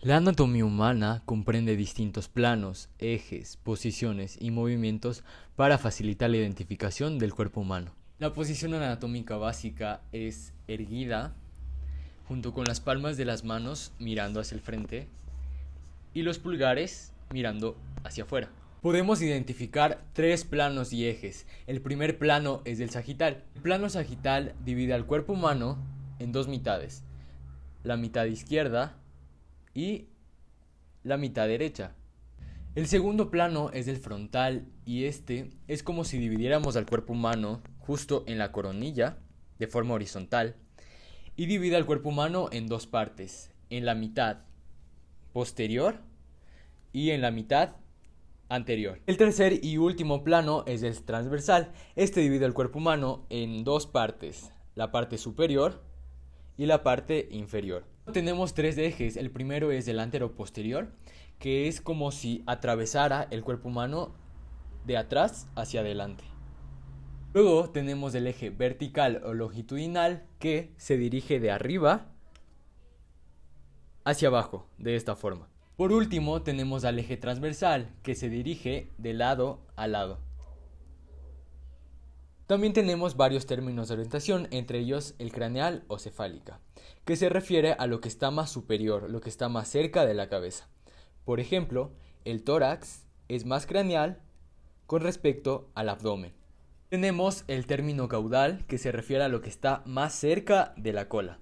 La anatomía humana comprende distintos planos, ejes, posiciones y movimientos para facilitar la identificación del cuerpo humano. La posición anatómica básica es erguida, junto con las palmas de las manos mirando hacia el frente y los pulgares mirando hacia afuera. Podemos identificar tres planos y ejes. El primer plano es el sagital. El plano sagital divide al cuerpo humano en dos mitades, la mitad izquierda y la mitad derecha. El segundo plano es el frontal y este es como si dividiéramos al cuerpo humano justo en la coronilla de forma horizontal y divide al cuerpo humano en dos partes, en la mitad posterior y en la mitad anterior. El tercer y último plano es el transversal. Este divide el cuerpo humano en dos partes, la parte superior y la parte inferior. Tenemos tres ejes. El primero es el anteroposterior, que es como si atravesara el cuerpo humano de atrás hacia adelante. Luego tenemos el eje vertical o longitudinal, que se dirige de arriba hacia abajo, de esta forma. Por último tenemos al eje transversal, que se dirige de lado a lado. También tenemos varios términos de orientación, entre ellos el craneal o cefálica, que se refiere a lo que está más superior, lo que está más cerca de la cabeza. Por ejemplo, el tórax es más craneal con respecto al abdomen. Tenemos el término caudal, que se refiere a lo que está más cerca de la cola.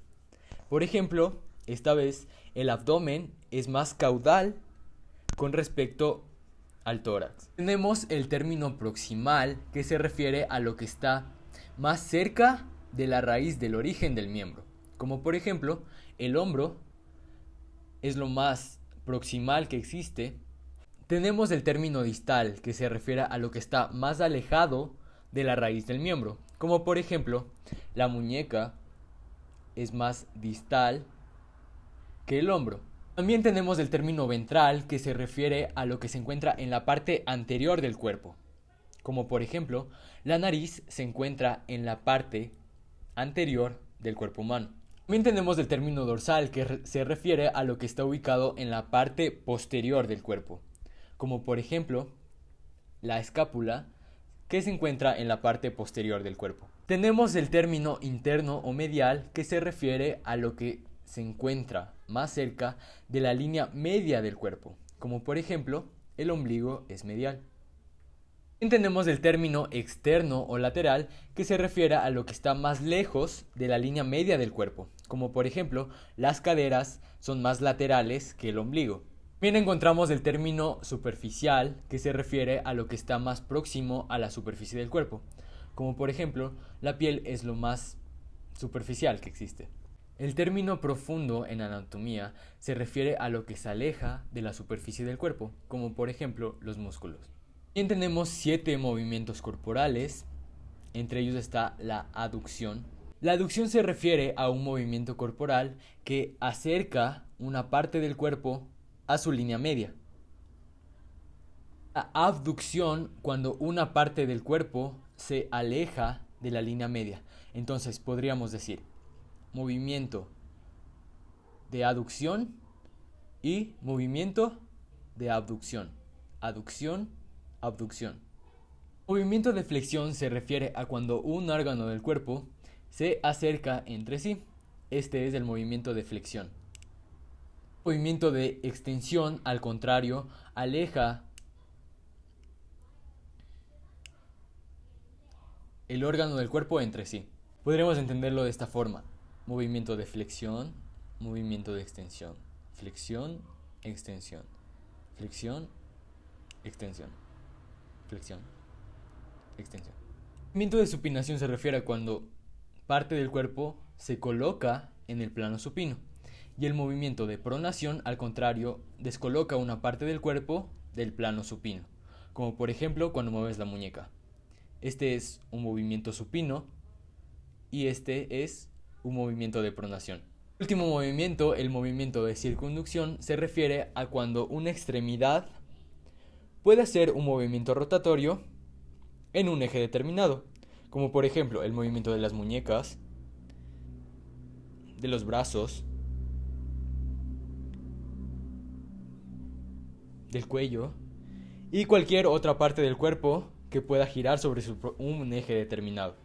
Por ejemplo, esta vez el abdomen es más caudal con respecto al tórax. Tenemos el término proximal, que se refiere a lo que está más cerca de la raíz del origen del miembro. Como por ejemplo, el hombro es lo más proximal que existe. Tenemos el término distal, que se refiere a lo que está más alejado de la raíz del miembro. Como por ejemplo, la muñeca es más distal que el hombro. También tenemos el término ventral, que se refiere a lo que se encuentra en la parte anterior del cuerpo. Como por ejemplo, la nariz se encuentra en la parte anterior del cuerpo humano. También tenemos el término dorsal, que se refiere a lo que está ubicado en la parte posterior del cuerpo. Como por ejemplo, la escápula, que se encuentra en la parte posterior del cuerpo. Tenemos el término interno o medial, que se refiere a lo que se encuentra más cerca de la línea media del cuerpo, como por ejemplo, el ombligo es medial. También tenemos el término externo o lateral, que se refiere a lo que está más lejos de la línea media del cuerpo, como por ejemplo, las caderas son más laterales que el ombligo. También encontramos el término superficial, que se refiere a lo que está más próximo a la superficie del cuerpo, como por ejemplo, la piel es lo más superficial que existe. El término profundo en anatomía se refiere a lo que se aleja de la superficie del cuerpo, como por ejemplo los músculos. También tenemos 7 movimientos corporales, entre ellos está la aducción. La aducción se refiere a un movimiento corporal que acerca una parte del cuerpo a su línea media. La abducción, cuando una parte del cuerpo se aleja de la línea media. Entonces podríamos decir movimiento de aducción y movimiento de abducción. Aducción, abducción. Movimiento de flexión se refiere a cuando un órgano del cuerpo se acerca entre sí. Este es el movimiento de flexión. Movimiento de extensión, al contrario, aleja el órgano del cuerpo entre sí. Podríamos entenderlo de esta forma: movimiento de flexión, movimiento de extensión, flexión, extensión, flexión, extensión, flexión, extensión. El movimiento de supinación se refiere a cuando parte del cuerpo se coloca en el plano supino, y el movimiento de pronación, al contrario, descoloca una parte del cuerpo del plano supino, como por ejemplo cuando mueves la muñeca. Este es un movimiento supino y este es un movimiento de pronación. El último movimiento, el movimiento de circunducción, se refiere a cuando una extremidad puede hacer un movimiento rotatorio en un eje determinado, como por ejemplo el movimiento de las muñecas, de los brazos, del cuello y cualquier otra parte del cuerpo que pueda girar sobre un eje determinado.